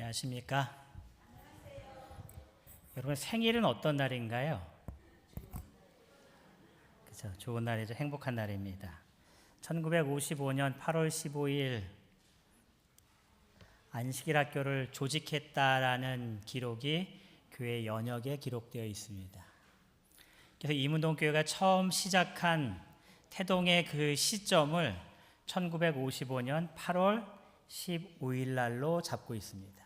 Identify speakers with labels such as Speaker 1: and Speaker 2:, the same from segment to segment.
Speaker 1: 안녕하십니까? 여러분 생일은 어떤 날인가요? 그죠? 좋은 날이죠. 행복한 날입니다. 1955년 8월 15일 안식일 학교를 조직했다라는 기록이 교회 연역에 기록되어 있습니다. 그래서 이문동교회가 처음 시작한 태동의 그 시점을 1955년 8월 15일 날로 잡고 있습니다.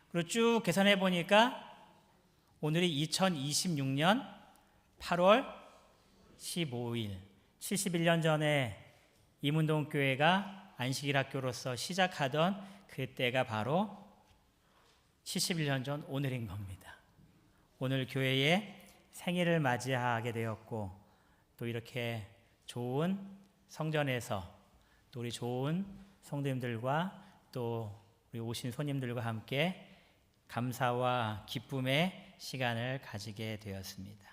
Speaker 1: 그리고 쭉 계산해 보니까 오늘이 2026년 8월 15일, 71년 전에 이문동교회가 안식일 학교로서 시작하던 그때가 바로 71년 전 오늘인 겁니다. 오늘 교회의 생일을 맞이하게 되었고, 또 이렇게 좋은 성전에서 또 우리 좋은 성도님들과 또 우리 오신 손님들과 함께 감사와 기쁨의 시간을 가지게 되었습니다.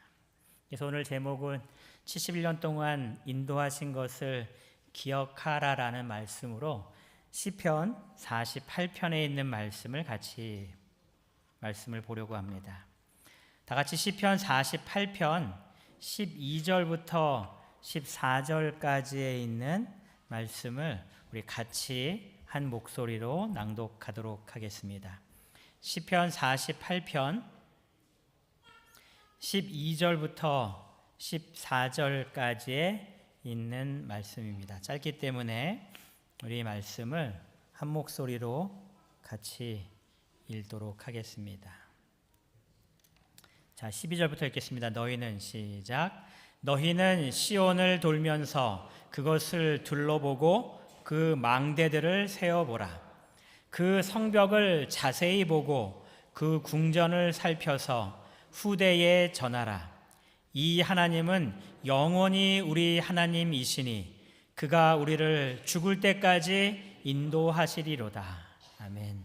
Speaker 1: 그래서 오늘 제목은 71년 동안 인도하신 것을 기억하라라는 말씀으로 시편 48편에 있는 말씀을 보려고 합니다. 다 같이 시편 48편 12절부터 14절까지에 있는 말씀을 우리 같이 한 목소리로 낭독하도록 하겠습니다. 시편 48편 12절부터 14절까지에 있는 말씀입니다. 짧기 때문에 우리 말씀을 한 목소리로 같이 읽도록 하겠습니다. 자, 12절부터 읽겠습니다. 너희는 시작. 너희는 시온을 돌면서 그것을 둘러보고 그 망대들을 세어보라. 그 성벽을 자세히 보고 그 궁전을 살펴서 후대에 전하라. 이 하나님은 영원히 우리 하나님이시니 그가 우리를 죽을 때까지 인도하시리로다. 아멘.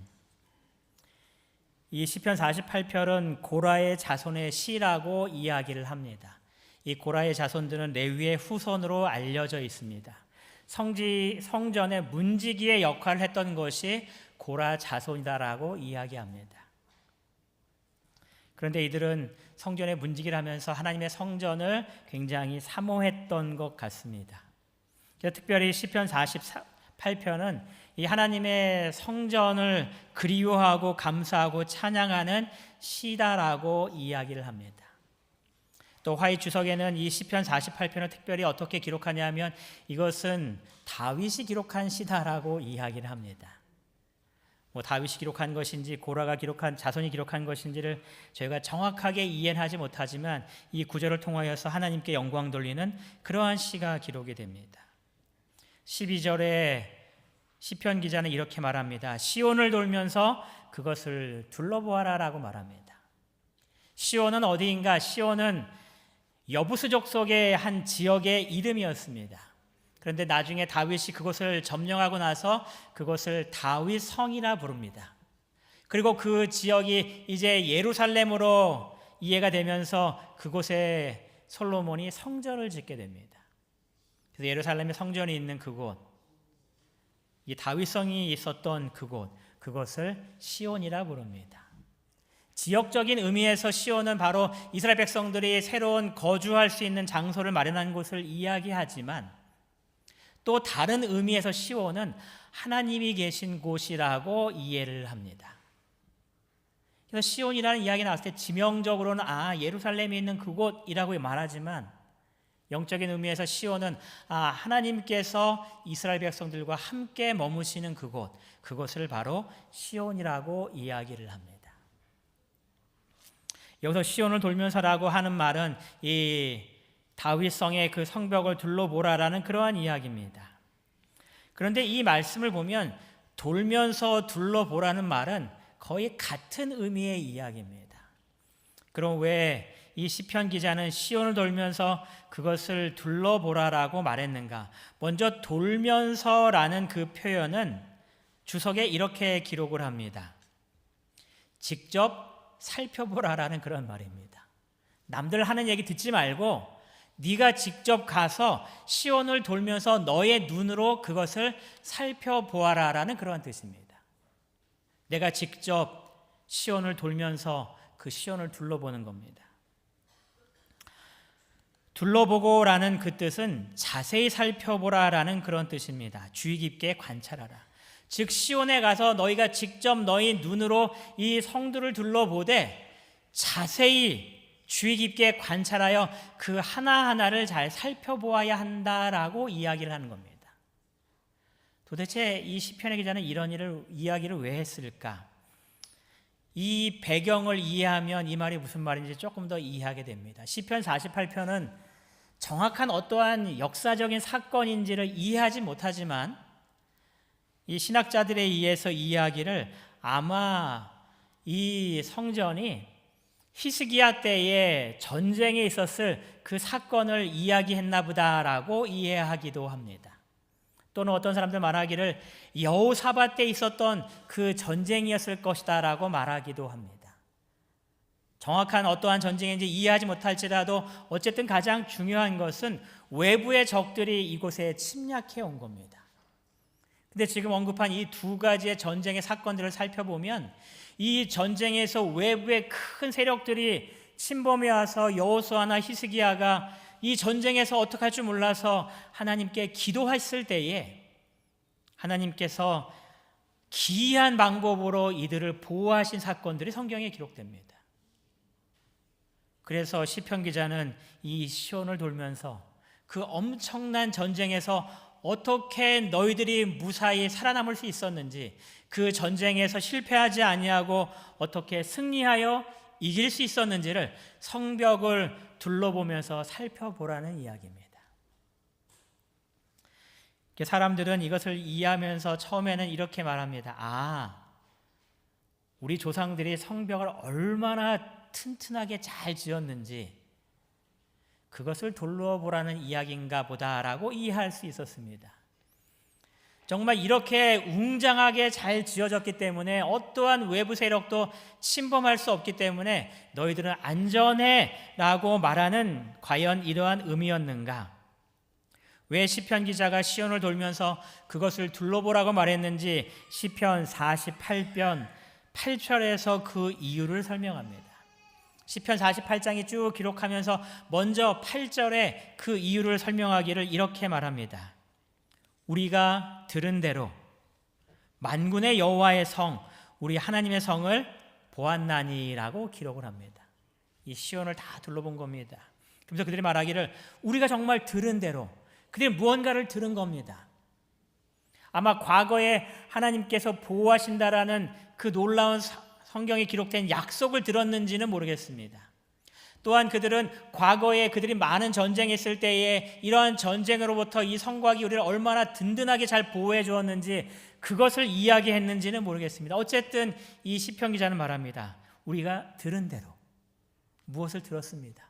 Speaker 1: 이 시편 48편은 고라의 자손의 시라고 이야기를 합니다. 이 고라의 자손들은 레위의 후손으로 알려져 있습니다. 성전의 문지기의 역할을 했던 것이 고라 자손이다라고 이야기합니다. 그런데 이들은 성전의 문지기를 하면서 하나님의 성전을 굉장히 사모했던 것 같습니다. 특별히 시편 48편은 이 하나님의 성전을 그리워하고 감사하고 찬양하는 시다라고 이야기를 합니다. 또 화의 주석에는 이 시편 48편을 특별히 어떻게 기록하냐면 이것은 다윗이 기록한 시다라고 이야기를 합니다. 다윗이 기록한 것인지 고라가 기록한 자손이 기록한 것인지를 저희가 정확하게 이해는 하지 못하지만 이 구절을 통하여서 하나님께 영광 돌리는 그러한 시가 기록이 됩니다. 12절에 시편 기자는 이렇게 말합니다. 시온을 돌면서 그것을 둘러보아라라고 말합니다. 시온은 어디인가? 시온은 여부수족 속의 한 지역의 이름이었습니다. 그런데 나중에 다윗이 그곳을 점령하고 나서 그곳을 다윗 성이라 부릅니다. 그리고 그 지역이 이제 예루살렘으로 이해가 되면서 그곳에 솔로몬이 성전을 짓게 됩니다. 그래서 예루살렘에 성전이 있는 그곳, 이 다윗성이 있었던 그곳을 시온이라 부릅니다. 지역적인 의미에서 시온은 바로 이스라엘 백성들이 새로운 거주할 수 있는 장소를 마련한 곳을 이야기하지만 또 다른 의미에서 시온은 하나님이 계신 곳이라고 이해를 합니다. 그래서 시온이라는 이야기가 나왔을 때 지명적으로는 예루살렘에 있는 그곳이라고 말하지만 영적인 의미에서 시온은 하나님께서 이스라엘 백성들과 함께 머무시는 그곳을 바로 시온이라고 이야기를 합니다. 여기서 시온을 돌면서라고 하는 말은 이 다윗성의 그 성벽을 둘러보라라는 그러한 이야기입니다. 그런데 이 말씀을 보면 돌면서 둘러보라는 말은 거의 같은 의미의 이야기입니다. 그럼 왜 이 시편 기자는 시온을 돌면서 그것을 둘러보라라고 말했는가? 먼저 돌면서라는 그 표현은 주석에 이렇게 기록을 합니다. 직접 살펴보라라는 그런 말입니다. 남들 하는 얘기 듣지 말고 네가 직접 가서 시온을 돌면서 너의 눈으로 그것을 살펴보아라라는 그런 뜻입니다. 내가 직접 시온을 돌면서 그 시온을 둘러보는 겁니다. 둘러보고라는 그 뜻은 자세히 살펴보라라는 그런 뜻입니다. 주의 깊게 관찰하라. 즉 시온에 가서 너희가 직접 너희 눈으로 이 성들을 둘러보되 자세히 주의 깊게 관찰하여 그 하나하나를 잘 살펴보아야 한다라고 이야기를 하는 겁니다. 도대체 이 시편의 기자는 이런 이야기를 왜 했을까? 이 배경을 이해하면 이 말이 무슨 말인지 조금 더 이해하게 됩니다. 시편 48편은 정확한 어떠한 역사적인 사건인지를 이해하지 못하지만 이 신학자들에 의해서 이야기를 아마 이 성전이 히스기야 때에 전쟁에 있었을 그 사건을 이야기했나 보다라고 이해하기도 합니다. 또는 어떤 사람들 말하기를 여호사밧 때 있었던 그 전쟁이었을 것이다 라고 말하기도 합니다. 정확한 어떠한 전쟁인지 이해하지 못할지라도 어쨌든 가장 중요한 것은 외부의 적들이 이곳에 침략해 온 겁니다. 근데 지금 언급한 이 두 가지의 전쟁의 사건들을 살펴보면 이 전쟁에서 외부의 큰 세력들이 침범해 와서 여호수아나 히스기야가 이 전쟁에서 어떻게 할 줄 몰라서 하나님께 기도했을 때에 하나님께서 기이한 방법으로 이들을 보호하신 사건들이 성경에 기록됩니다. 그래서 시편 기자는 이 시온을 돌면서 그 엄청난 전쟁에서 어떻게 너희들이 무사히 살아남을 수 있었는지, 그 전쟁에서 실패하지 아니하고 어떻게 승리하여 이길 수 있었는지를 성벽을 둘러보면서 살펴보라는 이야기입니다. 사람들은 이것을 이해하면서 처음에는 이렇게 말합니다. 우리 조상들이 성벽을 얼마나 튼튼하게 잘 지었는지 그것을 둘러보라는 이야기인가 보다라고 이해할 수 있었습니다. 정말 이렇게 웅장하게 잘 지어졌기 때문에 어떠한 외부 세력도 침범할 수 없기 때문에 너희들은 안전해 라고 말하는 과연 이러한 의미였는가? 왜 시편 기자가 시온을 돌면서 그것을 둘러보라고 말했는지 시편 48편 8절에서 그 이유를 설명합니다. 시편 48장이 쭉 기록하면서 먼저 8절에 그 이유를 설명하기를 이렇게 말합니다. 우리가 들은 대로 만군의 여호와의 성, 우리 하나님의 성을 보았나니라고 기록을 합니다. 이 시온을 다 둘러본 겁니다. 그래서 그들이 말하기를 우리가 정말 들은 대로, 그들이 무언가를 들은 겁니다. 아마 과거에 하나님께서 보호하신다라는 그 놀라운 성경에 기록된 약속을 들었는지는 모르겠습니다. 또한 그들은 과거에 그들이 많은 전쟁했을 때에 이러한 전쟁으로부터 이 성곽이 우리를 얼마나 든든하게 잘 보호해 주었는지 그것을 이야기했는지는 모르겠습니다. 어쨌든 이 시편 기자는 말합니다. 우리가 들은 대로 무엇을 들었습니다.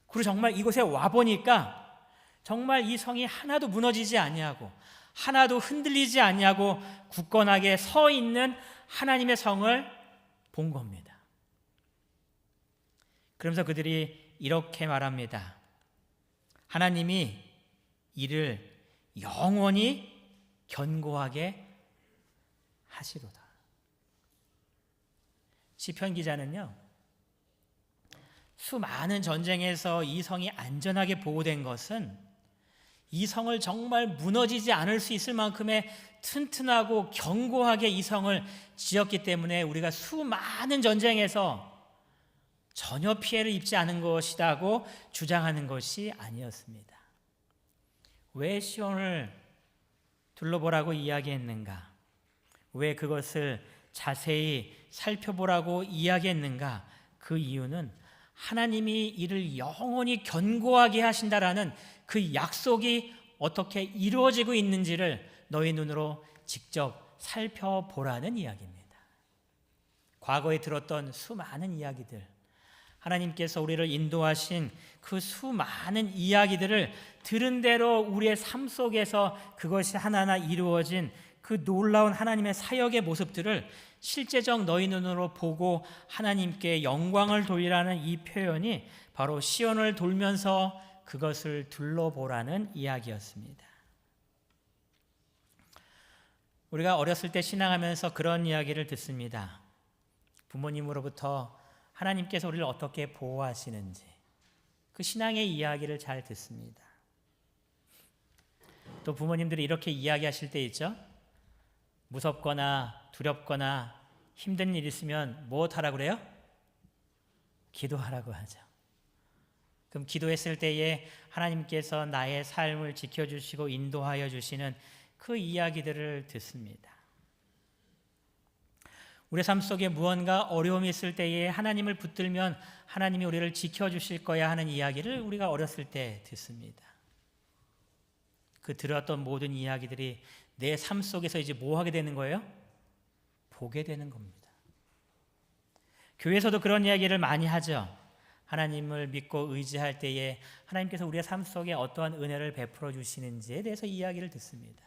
Speaker 1: 그리고 정말 이곳에 와보니까 정말 이 성이 하나도 무너지지 아니하고 하나도 흔들리지 아니하고 굳건하게 서 있는 하나님의 성을 본 겁니다. 그러면서 그들이 이렇게 말합니다. 하나님이 이를 영원히 견고하게 하시로다. 시편 기자는요, 수많은 전쟁에서 이 성이 안전하게 보호된 것은 이 성을 정말 무너지지 않을 수 있을 만큼의 튼튼하고 견고하게 이 성을 지었기 때문에 우리가 수많은 전쟁에서 전혀 피해를 입지 않은 것이라고 주장하는 것이 아니었습니다. 왜 시온을 둘러보라고 이야기했는가? 왜 그것을 자세히 살펴보라고 이야기했는가? 그 이유는 하나님이 이를 영원히 견고하게 하신다라는 그 약속이 어떻게 이루어지고 있는지를 너희 눈으로 직접 살펴보라는 이야기입니다. 과거에 들었던 수많은 이야기들, 하나님께서 우리를 인도하신 그 수많은 이야기들을 들은 대로 우리의 삶 속에서 그것이 하나하나 이루어진 그 놀라운 하나님의 사역의 모습들을 실제적 너희 눈으로 보고 하나님께 영광을 돌리라는 이 표현이 바로 시온을 돌면서 그것을 둘러보라는 이야기였습니다. 우리가 어렸을 때 신앙하면서 그런 이야기를 듣습니다. 부모님으로부터 하나님께서 우리를 어떻게 보호하시는지 그 신앙의 이야기를 잘 듣습니다. 또 부모님들이 이렇게 이야기하실 때 있죠. 무섭거나 두렵거나 힘든 일 있으면 무엇하라고 그래요? 기도하라고 하죠. 그럼 기도했을 때에 하나님께서 나의 삶을 지켜주시고 인도하여 주시는 그 이야기들을 듣습니다. 우리 삶 속에 무언가 어려움이 있을 때에 하나님을 붙들면 하나님이 우리를 지켜주실 거야 하는 이야기를 우리가 어렸을 때 듣습니다. 그 들었던 모든 이야기들이 내 삶 속에서 이제 뭐 하게 되는 거예요? 보게 되는 겁니다. 교회에서도 그런 이야기를 많이 하죠. 하나님을 믿고 의지할 때에 하나님께서 우리의 삶 속에 어떠한 은혜를 베풀어 주시는지에 대해서 이야기를 듣습니다.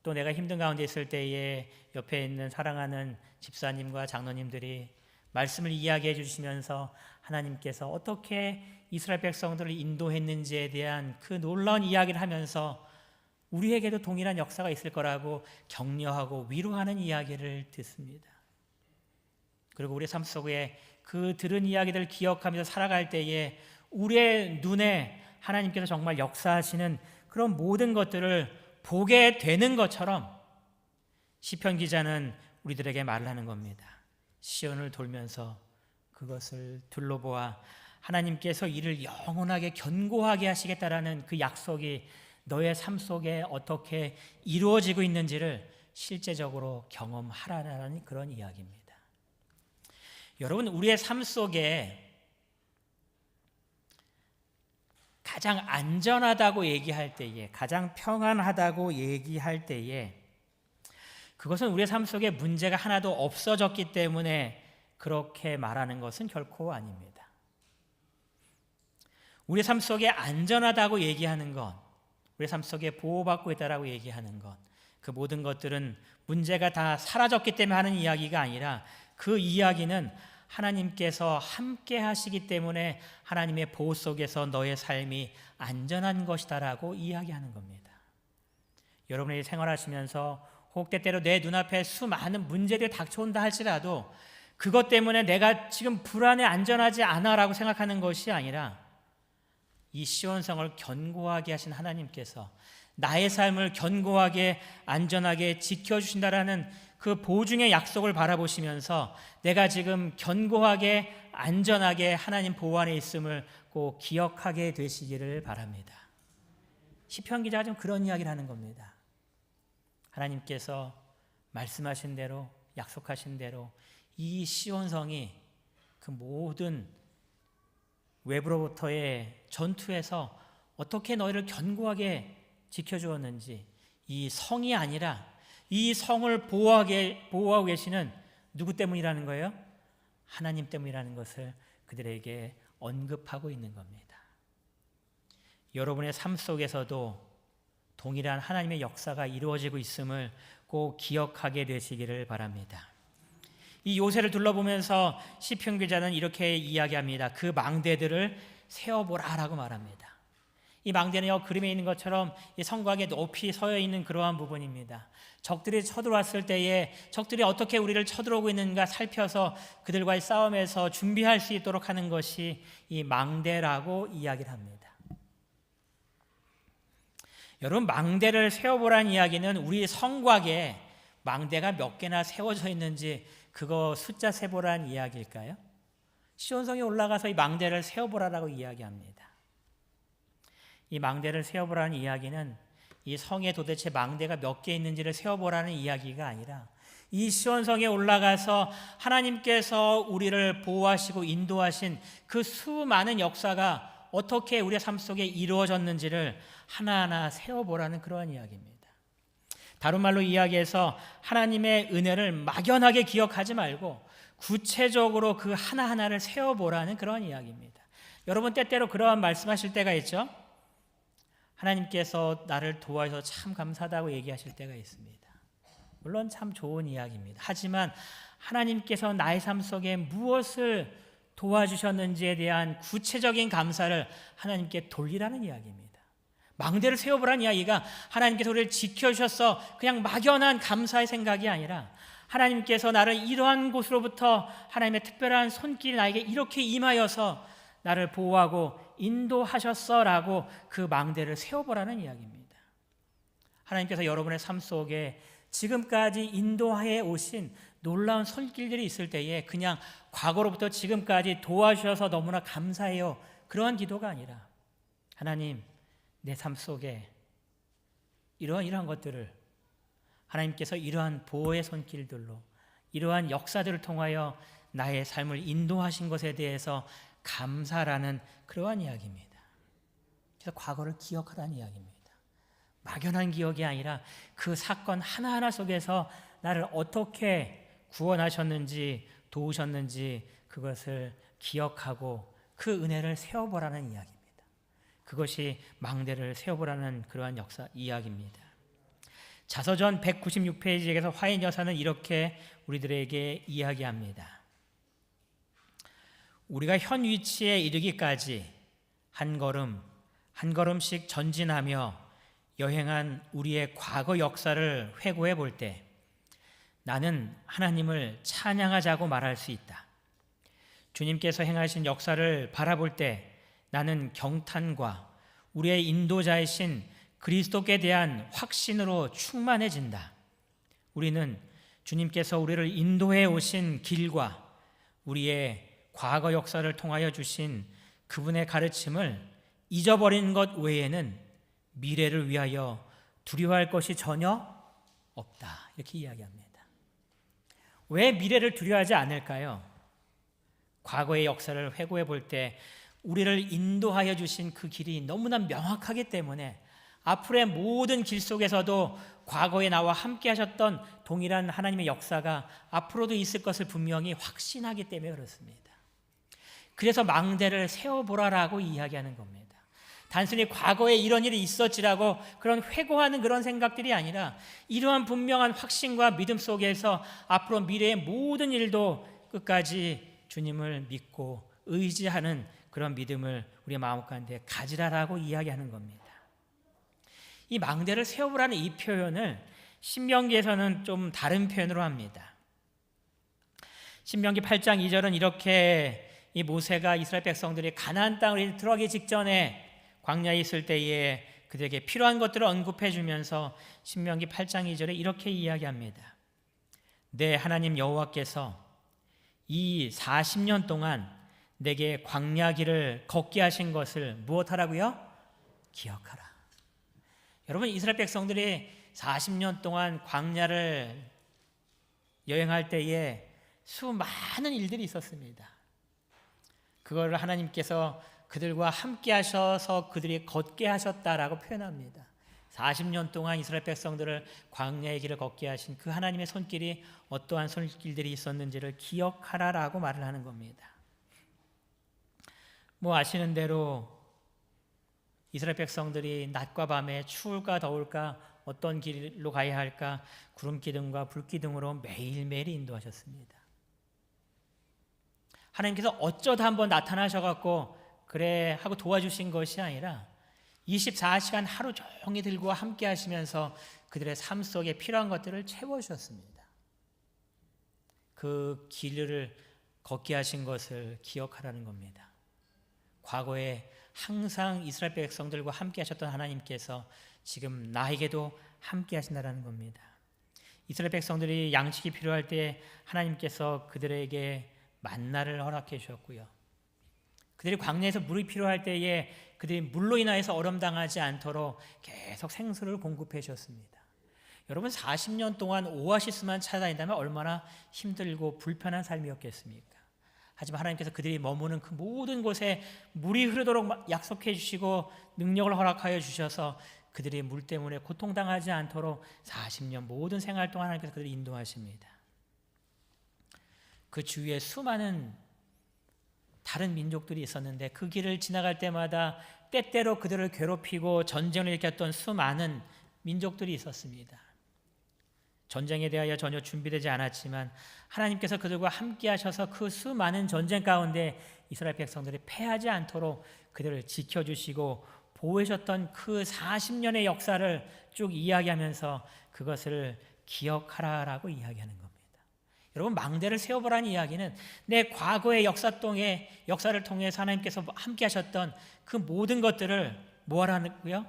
Speaker 1: 또 내가 힘든 가운데 있을 때에 옆에 있는 사랑하는 집사님과 장로님들이 말씀을 이야기해 주시면서 하나님께서 어떻게 이스라엘 백성들을 인도했는지에 대한 그 놀라운 이야기를 하면서 우리에게도 동일한 역사가 있을 거라고 격려하고 위로하는 이야기를 듣습니다. 그리고 우리 삶 속에 그 들은 이야기들을 기억하면서 살아갈 때에 우리의 눈에 하나님께서 정말 역사하시는 그런 모든 것들을 보게 되는 것처럼 시편 기자는 우리들에게 말을 하는 겁니다. 시온을 돌면서 그것을 둘러보아 하나님께서 이를 영원하게 견고하게 하시겠다라는 그 약속이 너의 삶 속에 어떻게 이루어지고 있는지를 실제적으로 경험하라는 그런 이야기입니다. 여러분, 우리의 삶 속에 가장 안전하다고 얘기할 때에, 가장 평안하다고 얘기할 때에 그것은 우리의 삶 속에 문제가 하나도 없어졌기 때문에 그렇게 말하는 것은 결코 아닙니다. 우리 삶 속에 안전하다고 얘기하는 것, 우리 삶 속에 보호받고 있다라고 얘기하는 것, 그 모든 것들은 문제가 다 사라졌기 때문에 하는 이야기가 아니라 그 이야기는 하나님께서 함께 하시기 때문에 하나님의 보호 속에서 너의 삶이 안전한 것이다라고 이야기하는 겁니다. 여러분이 생활하시면서 혹 때때로 내 눈앞에 수많은 문제들이 닥쳐온다 할지라도 그것 때문에 내가 지금 불안해 안전하지 않아라고 생각하는 것이 아니라 이 시온성을 견고하게 하신 하나님께서 나의 삶을 견고하게 안전하게 지켜주신다라는 그 보증의 약속을 바라보시면서 내가 지금 견고하게 안전하게 하나님 보호 안에 있음을 꼭 기억하게 되시기를 바랍니다. 시편 기자가 좀 그런 이야기를 하는 겁니다. 하나님께서 말씀하신 대로 약속하신 대로 이 시온성이 그 모든 외부로부터의 전투에서 어떻게 너희를 견고하게 지켜주었는지, 이 성이 아니라 이 성을 보호하고 계시는 누구 때문이라는 거예요? 하나님 때문이라는 것을 그들에게 언급하고 있는 겁니다. 여러분의 삶 속에서도 동일한 하나님의 역사가 이루어지고 있음을 꼭 기억하게 되시기를 바랍니다. 이 요새를 둘러보면서 시편 기자는 이렇게 이야기합니다. 그 망대들을 세어보라라고 말합니다. 이 망대는요, 그림에 있는 것처럼 이 성곽에 높이 서여 있는 그러한 부분입니다. 적들이 쳐들어왔을 때에 적들이 어떻게 우리를 쳐들어오고 있는가 살펴서 그들과의 싸움에서 준비할 수 있도록 하는 것이 이 망대라고 이야기를 합니다. 여러분, 망대를 세워보라는 이야기는 우리 성곽에 망대가 몇 개나 세워져 있는지 그거 숫자 세보라는 이야기일까요? 시온성에 올라가서 이 망대를 세워보라라고 이야기합니다. 이 망대를 세워보라는 이야기는 이 성에 도대체 망대가 몇 개 있는지를 세워보라는 이야기가 아니라 이 시온성에 올라가서 하나님께서 우리를 보호하시고 인도하신 그 수많은 역사가 어떻게 우리의 삶 속에 이루어졌는지를 하나하나 세워보라는 그러한 이야기입니다. 다른 말로 이야기해서 하나님의 은혜를 막연하게 기억하지 말고 구체적으로 그 하나하나를 세워보라는 그런 이야기입니다. 여러분, 때때로 그러한 말씀하실 때가 있죠. 하나님께서 나를 도와줘서 참 감사하다고 얘기하실 때가 있습니다. 물론 참 좋은 이야기입니다. 하지만 하나님께서 나의 삶 속에 무엇을 도와주셨는지에 대한 구체적인 감사를 하나님께 돌리라는 이야기입니다. 망대를 세워보라는 이야기가 하나님께서 우리를 지켜주셔서 그냥 막연한 감사의 생각이 아니라 하나님께서 나를 이러한 곳으로부터 하나님의 특별한 손길이 나에게 이렇게 임하여서 나를 보호하고 인도하셨어라고 그 망대를 세워보라는 이야기입니다. 하나님께서 여러분의 삶 속에 지금까지 인도해 오신 놀라운 손길들이 있을 때에 그냥 과거로부터 지금까지 도와주셔서 너무나 감사해요, 그러한 기도가 아니라 하나님, 내 삶 속에 이러한 것들을 하나님께서 이러한 보호의 손길들로 이러한 역사들을 통하여 나의 삶을 인도하신 것에 대해서 감사라는 그러한 이야기입니다. 그래서 과거를 기억하라는 이야기입니다. 막연한 기억이 아니라 그 사건 하나하나 속에서 나를 어떻게 구원하셨는지 도우셨는지 그것을 기억하고 그 은혜를 세워보라는 이야기입니다. 그것이 망대를 세워보라는 그러한 역사 이야기입니다. 자서전 196페이지에서 화인 여사는 이렇게 우리들에게 이야기합니다. 우리가 현 위치에 이르기까지 한 걸음 한 걸음씩 전진하며 여행한 우리의 과거 역사를 회고해 볼 때 나는 하나님을 찬양하자고 말할 수 있다. 주님께서 행하신 역사를 바라볼 때 나는 경탄과 우리의 인도자이신 그리스도께 대한 확신으로 충만해진다. 우리는 주님께서 우리를 인도해 오신 길과 우리의 과거 역사를 통하여 주신 그분의 가르침을 잊어버린 것 외에는 미래를 위하여 두려워할 것이 전혀 없다. 이렇게 이야기합니다. 왜 미래를 두려워하지 않을까요? 과거의 역사를 회고해 볼 때 우리를 인도하여 주신 그 길이 너무나 명확하기 때문에 앞으로의 모든 길 속에서도 과거에 나와 함께 하셨던 동일한 하나님의 역사가 앞으로도 있을 것을 분명히 확신하기 때문에 그렇습니다. 그래서 망대를 세워보라라고 이야기하는 겁니다. 단순히 과거에 이런 일이 있었지라고 그런 회고하는 그런 생각들이 아니라 이러한 분명한 확신과 믿음 속에서 앞으로 미래의 모든 일도 끝까지 주님을 믿고 의지하는 그런 믿음을 우리의 마음 가운데 가지라라고 이야기하는 겁니다. 이 망대를 세워보라는 이 표현을 신명기에서는 좀 다른 표현으로 합니다. 신명기 8장 2절은 이렇게 이 모세가 이스라엘 백성들이 가나안 땅을 들어가기 직전에 광야에 있을 때에 그들에게 필요한 것들을 언급해 주면서 신명기 8장 2절에 이렇게 이야기합니다. 내 하나님 여호와께서 이 40년 동안 내게 광야 길을 걷게 하신 것을 무엇하라고요? 기억하라. 여러분, 이스라엘 백성들이 40년 동안 광야를 여행할 때에 수많은 일들이 있었습니다. 그걸 하나님께서 그들과 함께 하셔서 그들이 걷게 하셨다라고 표현합니다. 40년 동안 이스라엘 백성들을 광야의 길을 걷게 하신 그 하나님의 손길이 어떠한 손길들이 있었는지를 기억하라라고 말을 하는 겁니다. 뭐 아시는 대로 이스라엘 백성들이 낮과 밤에 추울까 더울까 어떤 길로 가야 할까 구름기둥과 불기둥으로 매일매일 인도하셨습니다. 하나님께서 어쩌다 한번 나타나셔갖고 그래 하고 도와주신 것이 아니라 24시간 하루 종일 들고 함께 하시면서 그들의 삶 속에 필요한 것들을 채워주셨습니다. 그 길을 걷게 하신 것을 기억하라는 겁니다. 과거에 항상 이스라엘 백성들과 함께 하셨던 하나님께서 지금 나에게도 함께 하신다는 겁니다. 이스라엘 백성들이 양식이 필요할 때 하나님께서 그들에게 만나를 허락해 주셨고요. 그들이 광야에서 물이 필요할 때에 그들이 물로 인하여서 얼음당하지 않도록 계속 생수를 공급해 주셨습니다. 여러분, 40년 동안 오아시스만 찾아다닌다면 얼마나 힘들고 불편한 삶이었겠습니까? 하지만 하나님께서 그들이 머무는 그 모든 곳에 물이 흐르도록 약속해 주시고 능력을 허락하여 주셔서 그들이 물 때문에 고통당하지 않도록 40년 모든 생활 동안 하나님께서 그들을 인도하십니다. 그 주위에 수많은 다른 민족들이 있었는데 그 길을 지나갈 때마다 때때로 그들을 괴롭히고 전쟁을 일으켰던 수많은 민족들이 있었습니다. 전쟁에 대하여 전혀 준비되지 않았지만 하나님께서 그들과 함께 하셔서 그 수많은 전쟁 가운데 이스라엘 백성들이 패하지 않도록 그들을 지켜주시고 보호하셨던 그 40년의 역사를 쭉 이야기하면서 그것을 기억하라라고 이야기하는 겁니다. 여러분, 망대를 세워보라는 이야기는 내 과거의 역사를 통해서 하나님께서 함께 하셨던 그 모든 것들을 뭐하라고요?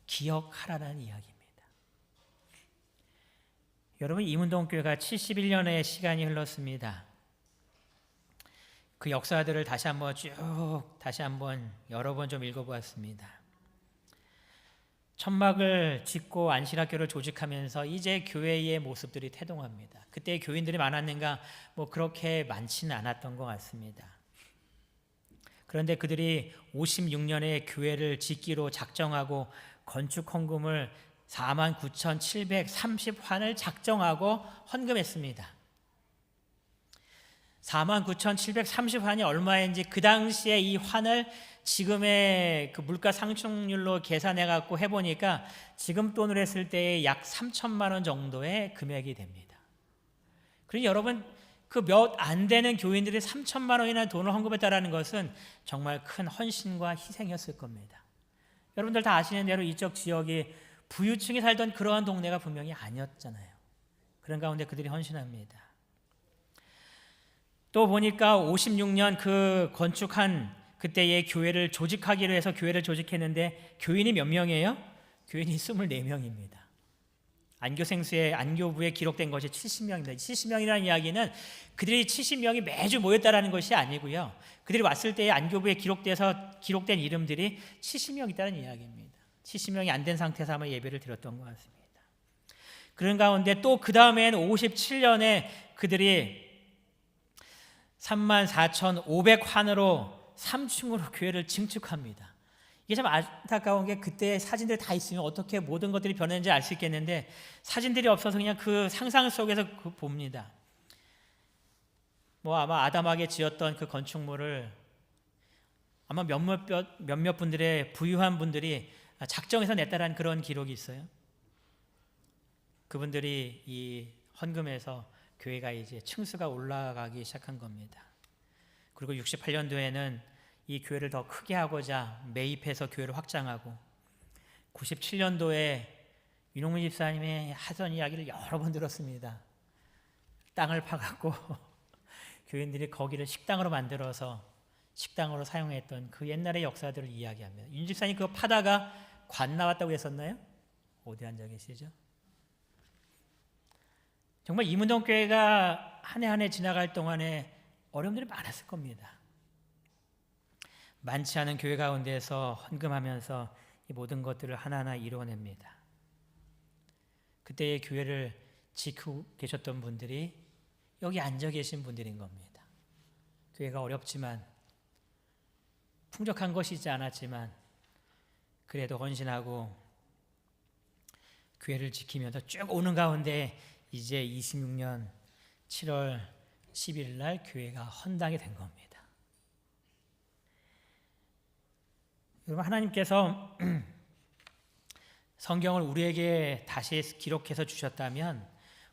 Speaker 1: 기억하라는 이야기입니다. 여러분, 이문동교회가 71년의 시간이 흘렀습니다. 그 역사들을 다시 한번 여러 번 좀 읽어보았습니다. 천막을 짓고 안신학교를 조직하면서 이제 교회의 모습들이 태동합니다. 그때 교인들이 많았는가? 그렇게 많지는 않았던 것 같습니다. 그런데 그들이 56년에 교회를 짓기로 작정하고 건축 헌금을 49,730환을 작정하고 헌금했습니다. 49,730환이 얼마인지 그 당시에 이 환을 지금의 그 물가 상승률로 계산해 갖고 해보니까 지금 돈으로 했을 때 약 3천만 원 정도의 금액이 됩니다. 그러니 여러분, 그 몇 안 되는 교인들이 3천만 원이나 돈을 헌금했다라는 것은 정말 큰 헌신과 희생이었을 겁니다. 여러분들 다 아시는 대로 이쪽 지역이 부유층이 살던 그러한 동네가 분명히 아니었잖아요. 그런 가운데 그들이 헌신합니다. 또 보니까 56년 그 건축한 그때의 교회를 조직하기로 해서 교회를 조직했는데 교인이 몇 명이에요? 교인이 24명입니다. 안교생수의 안교부에 기록된 것이 70명입니다. 70명이라는 이야기는 그들이 70명이 매주 모였다라는 것이 아니고요. 그들이 왔을 때에 안교부에 기록된 이름들이 70명 있다는 이야기입니다. 70명이 안 된 상태에서 아마 예배를 드렸던 것 같습니다. 그런 가운데 또 그 다음에는 57년에 그들이 34,500환으로 3층으로 교회를 증축합니다. 이게 참 안타까운 게 그때 사진들 다 있으면 어떻게 모든 것들이 변했는지 알 수 있겠는데 사진들이 없어서 그냥 그 상상 속에서 봅니다. 아마 아담하게 지었던 그 건축물을 아마 몇몇 분들의 부유한 분들이 작정해서 냈다라는 그런 기록이 있어요. 그분들이 이 헌금에서 교회가 이제 층수가 올라가기 시작한 겁니다. 그리고 68년도에는 이 교회를 더 크게 하고자 매입해서 교회를 확장하고 97년도에 윤홍민 집사님의 하던 이야기를 여러 번 들었습니다. 땅을 파갖고 교인들이 거기를 식당으로 만들어서 식당으로 사용했던 그 옛날의 역사들을 이야기합니다. 윤 집사님 그거 파다가 관 나왔다고 했었나요? 어디 앉아 계시죠? 정말 이문동교회가 한 해 한 해 지나갈 동안에 어려움들이 많았을 겁니다. 많지 않은 교회 가운데서 헌금하면서 이 모든 것들을 하나하나 이루어냅니다. 그때의 교회를 지키고 계셨던 분들이 여기 앉아 계신 분들인 겁니다. 교회가 어렵지만 풍족한 것이지 않았지만 그래도 헌신하고 교회를 지키면서 쭉 오는 가운데 이제 26년 7월 11일 날 교회가 헌당이 된 겁니다. 여러분, 하나님께서 성경을 우리에게 다시 기록해서 주셨다면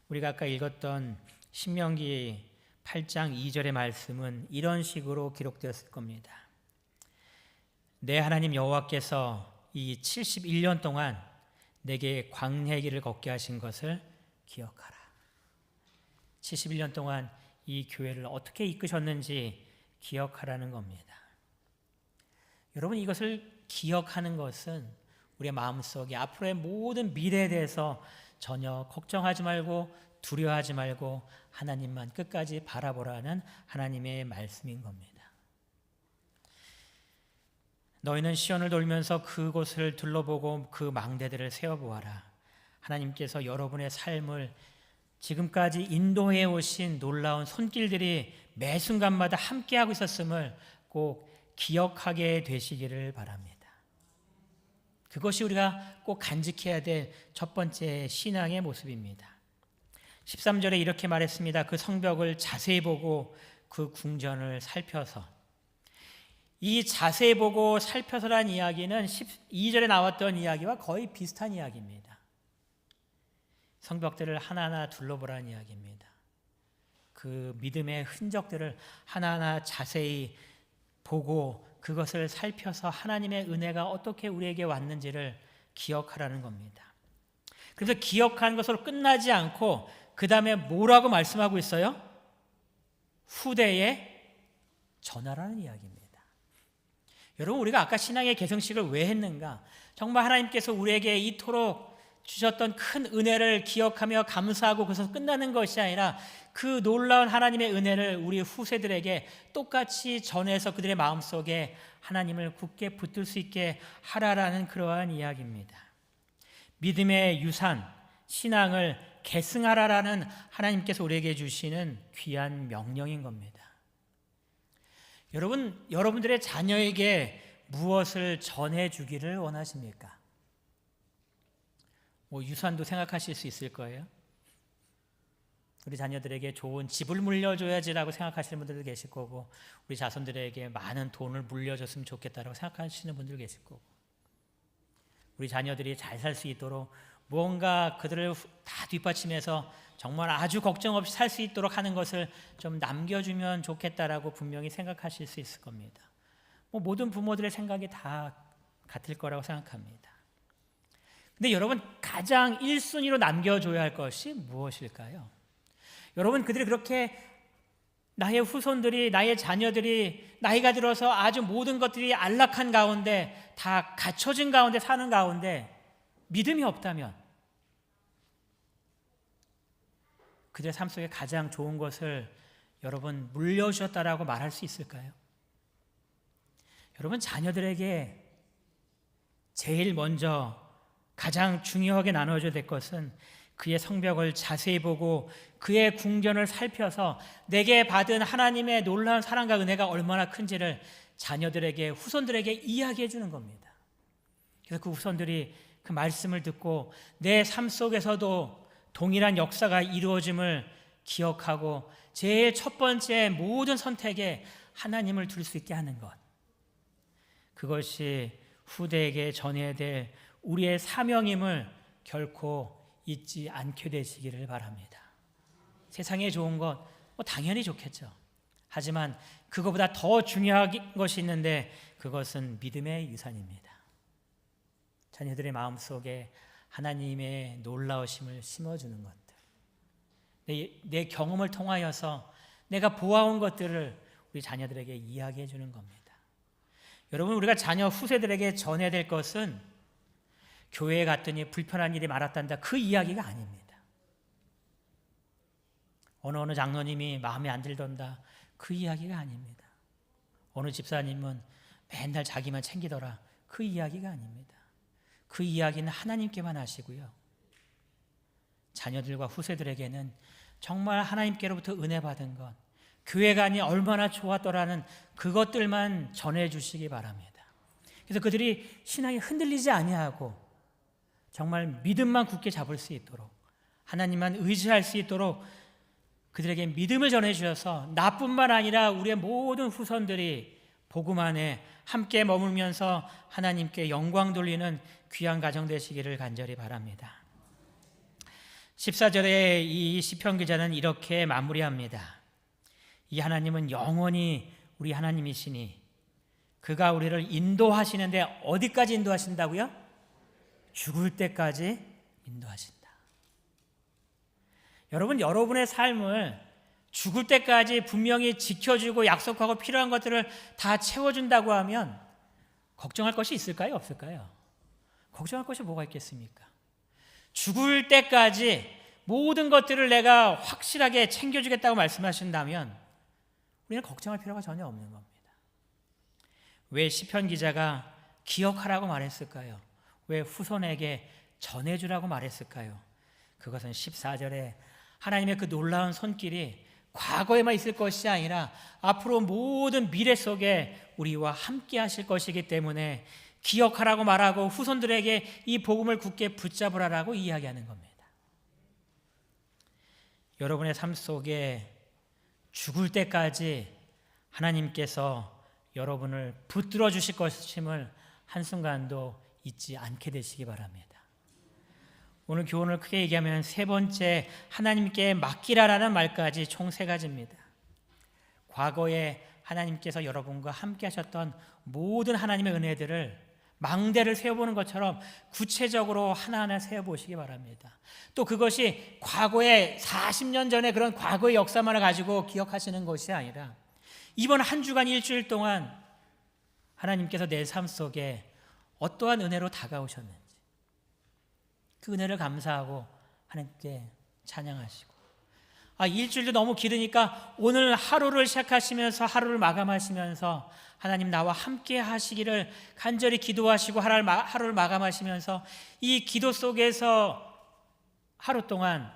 Speaker 1: 우리가 아까 읽었던 신명기 8장 2절의 말씀은 이런 식으로 기록되었을 겁니다. 내 하나님 여호와께서 이 71년 동안 내게 광야의 길을 걷게 하신 것을 기억하라. 71년 동안 이 교회를 어떻게 이끄셨는지 기억하라는 겁니다. 여러분, 이것을 기억하는 것은 우리의 마음속에 앞으로의 모든 미래에 대해서 전혀 걱정하지 말고 두려워하지 말고 하나님만 끝까지 바라보라는 하나님의 말씀인 겁니다. 너희는 시온을 돌면서 그곳을 둘러보고 그 망대들을 세워보아라. 하나님께서 여러분의 삶을 지금까지 인도해 오신 놀라운 손길들이 매 순간마다 함께하고 있었음을 꼭 기억하게 되시기를 바랍니다. 그것이 우리가 꼭 간직해야 될 첫 번째 신앙의 모습입니다. 13절에 이렇게 말했습니다. 그 성벽을 자세히 보고 그 궁전을 살펴서. 이 자세히 보고 살펴서란 이야기는 12절에 나왔던 이야기와 거의 비슷한 이야기입니다. 성벽들을 하나하나 둘러보라는 이야기입니다. 그 믿음의 흔적들을 하나하나 자세히 보고 그것을 살펴서 하나님의 은혜가 어떻게 우리에게 왔는지를 기억하라는 겁니다. 그래서 기억하는 것으로 끝나지 않고 그 다음에 뭐라고 말씀하고 있어요? 후대에 전하라는 이야기입니다. 여러분, 우리가 아까 신앙의 계승식을 왜 했는가? 정말 하나님께서 우리에게 이토록 주셨던 큰 은혜를 기억하며 감사하고 그래서 끝나는 것이 아니라 그 놀라운 하나님의 은혜를 우리 후세들에게 똑같이 전해서 그들의 마음속에 하나님을 굳게 붙들 수 있게 하라라는 그러한 이야기입니다. 믿음의 유산, 신앙을 계승하라라는 하나님께서 우리에게 주시는 귀한 명령인 겁니다. 여러분들의 자녀에게 무엇을 전해주기를 원하십니까? 유산도 생각하실 수 있을 거예요. 우리 자녀들에게 좋은 집을 물려줘야지라고 생각하시는 분들도 계실 거고, 우리 자손들에게 많은 돈을 물려줬으면 좋겠다라고 생각하시는 분들 계실 거고, 우리 자녀들이 잘 살 수 있도록 무언가 그들을 다 뒷받침해서 정말 아주 걱정 없이 살 수 있도록 하는 것을 좀 남겨주면 좋겠다라고 분명히 생각하실 수 있을 겁니다. 모든 부모들의 생각이 다 같을 거라고 생각합니다. 근데 여러분, 가장 1순위로 남겨줘야 할 것이 무엇일까요? 여러분, 그들이 그렇게 나의 후손들이, 나의 자녀들이 나이가 들어서 아주 모든 것들이 안락한 가운데, 다 갖춰진 가운데 사는 가운데 믿음이 없다면 그들의 삶 속에 가장 좋은 것을 여러분 물려주셨다라고 말할 수 있을까요? 여러분, 자녀들에게 제일 먼저 가장 중요하게 나눠줘야 될 것은 그의 성벽을 자세히 보고 그의 궁전을 살펴서 내게 받은 하나님의 놀라운 사랑과 은혜가 얼마나 큰지를 자녀들에게, 후손들에게 이야기해 주는 겁니다. 그래서 그 후손들이 그 말씀을 듣고 내 삶 속에서도 동일한 역사가 이루어짐을 기억하고 제일 첫 번째 모든 선택에 하나님을 둘 수 있게 하는 것, 그것이 후대에게 전해야 될 우리의 사명임을 결코 잊지 않게 되시기를 바랍니다. 세상에 좋은 것 당연히 좋겠죠. 하지만 그것보다 더 중요한 것이 있는데 그것은 믿음의 유산입니다. 자녀들의 마음속에 하나님의 놀라우심을 심어주는 것들, 내 경험을 통하여서 내가 보아온 것들을 우리 자녀들에게 이야기해 주는 겁니다. 여러분, 우리가 자녀 후세들에게 전해야 될 것은 교회에 갔더니 불편한 일이 많았단다, 그 이야기가 아닙니다. 어느 장로님이 마음에 안 들던다, 그 이야기가 아닙니다. 어느 집사님은 맨날 자기만 챙기더라, 그 이야기가 아닙니다. 그 이야기는 하나님께만 하시고요, 자녀들과 후세들에게는 정말 하나님께로부터 은혜 받은 것, 교회가 아니 얼마나 좋았더라는 그것들만 전해주시기 바랍니다. 그래서 그들이 신앙이 흔들리지 아니하고 정말 믿음만 굳게 잡을 수 있도록, 하나님만 의지할 수 있도록 그들에게 믿음을 전해주셔서 나뿐만 아니라 우리의 모든 후손들이 복음 안에 함께 머물면서 하나님께 영광 돌리는 귀한 가정 되시기를 간절히 바랍니다. 14절에 이 시편 기자는 이렇게 마무리합니다. 이 하나님은 영원히 우리 하나님이시니 그가 우리를 인도하시는데 어디까지 인도하신다고요? 죽을 때까지 인도하신다. 여러분, 여러분의 삶을 죽을 때까지 분명히 지켜주고 약속하고 필요한 것들을 다 채워준다고 하면 걱정할 것이 있을까요? 없을까요? 걱정할 것이 뭐가 있겠습니까? 죽을 때까지 모든 것들을 내가 확실하게 챙겨주겠다고 말씀하신다면 우리는 걱정할 필요가 전혀 없는 겁니다. 왜 시편 기자가 기억하라고 말했을까요? 왜 후손에게 전해주라고 말했을까요? 그것은 14절에 하나님의 그 놀라운 손길이 과거에만 있을 것이 아니라 앞으로 모든 미래 속에 우리와 함께 하실 것이기 때문에 기억하라고 말하고 후손들에게 이 복음을 굳게 붙잡으라고 이야기하는 겁니다. 여러분의 삶 속에 죽을 때까지 하나님께서 여러분을 붙들어 주실 것임을 한순간도 잊지 않게 되시기 바랍니다. 오늘 교훈을 크게 얘기하면 세 번째, 하나님께 맡기라라는 말까지 총 세 가지입니다. 과거에 하나님께서 여러분과 함께 하셨던 모든 하나님의 은혜들을 망대를 세워보는 것처럼 구체적으로 하나하나 세워보시기 바랍니다. 또 그것이 과거의 40년 전에 그런 과거의 역사만을 가지고 기억하시는 것이 아니라 이번 한 주간 일주일 동안 하나님께서 내 삶 속에 어떠한 은혜로 다가오셨는지 그 은혜를 감사하고 하나님께 찬양하시고, 일주일도 너무 길으니까 오늘 하루를 시작하시면서 하루를 마감하시면서 하나님 나와 함께 하시기를 간절히 기도하시고 하루를 마감하시면서 이 기도 속에서 하루 동안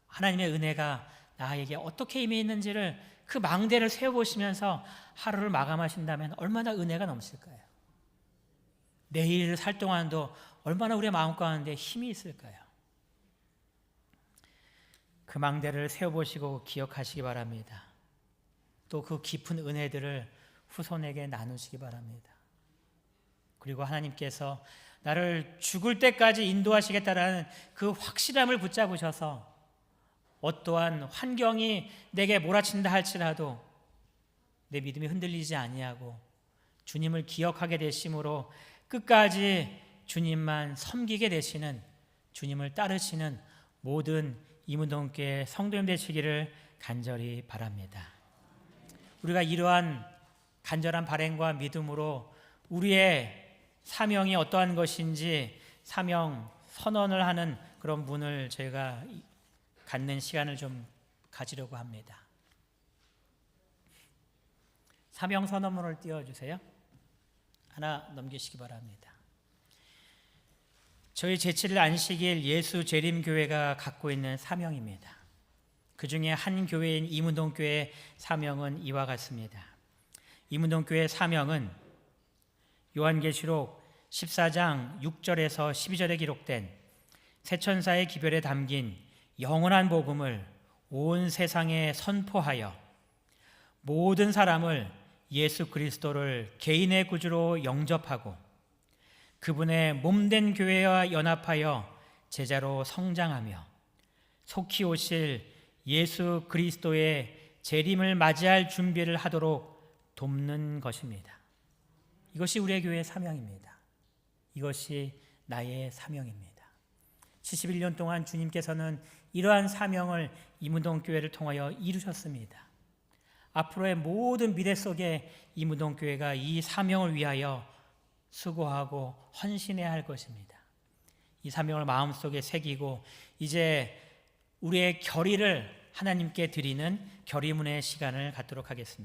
Speaker 1: 하나님의 은혜가 나에게 어떻게 임해 있는지를 그 망대를 세워보시면서 하루를 마감하신다면 얼마나 은혜가 넘칠까요? 내일을 살 동안도 얼마나 우리의 마음 가운데 힘이 있을까요? 그 망대를 세워보시고 기억하시기 바랍니다. 또 그 깊은 은혜들을 후손에게 나누시기 바랍니다. 그리고 하나님께서 나를 죽을 때까지 인도하시겠다라는 그 확실함을 붙잡으셔서 어떠한 환경이 내게 몰아친다 할지라도 내 믿음이 흔들리지 아니하고 주님을 기억하게 되심으로 끝까지 주님만 섬기게 되시는, 주님을 따르시는 모든 이문동교회 성도님 되시기를 간절히 바랍니다. 우리가 이러한 간절한 발행과 믿음으로 우리의 사명이 어떠한 것인지 사명 선언을 하는 그런 분을 저희가 갖는 시간을 좀 가지려고 합니다. 사명 선언문을 띄워주세요. 하나 넘기시기 바랍니다. 저희 제7일 안식일 예수 재림교회가 갖고 있는 사명입니다. 그 중에 한 교회인 이문동교회의 사명은 이와 같습니다. 이문동교회의 사명은 요한계시록 14장 6절에서 12절에 기록된 세천사의 기별에 담긴 영원한 복음을 온 세상에 선포하여 모든 사람을 예수 그리스도를 개인의 구주로 영접하고 그분의 몸된 교회와 연합하여 제자로 성장하며 속히 오실 예수 그리스도의 재림을 맞이할 준비를 하도록 돕는 것입니다. 이것이 우리의 교회의 사명입니다. 이것이 나의 사명입니다. 71년 동안 주님께서는 이러한 사명을 이문동교회를 통하여 이루셨습니다. 앞으로의 모든 미래 속에 이문동교회가 이 사명을 위하여 수고하고 헌신해야 할 것입니다. 이 사명을 마음속에 새기고 이제 우리의 결의를 하나님께 드리는 결의문의 시간을 갖도록 하겠습니다.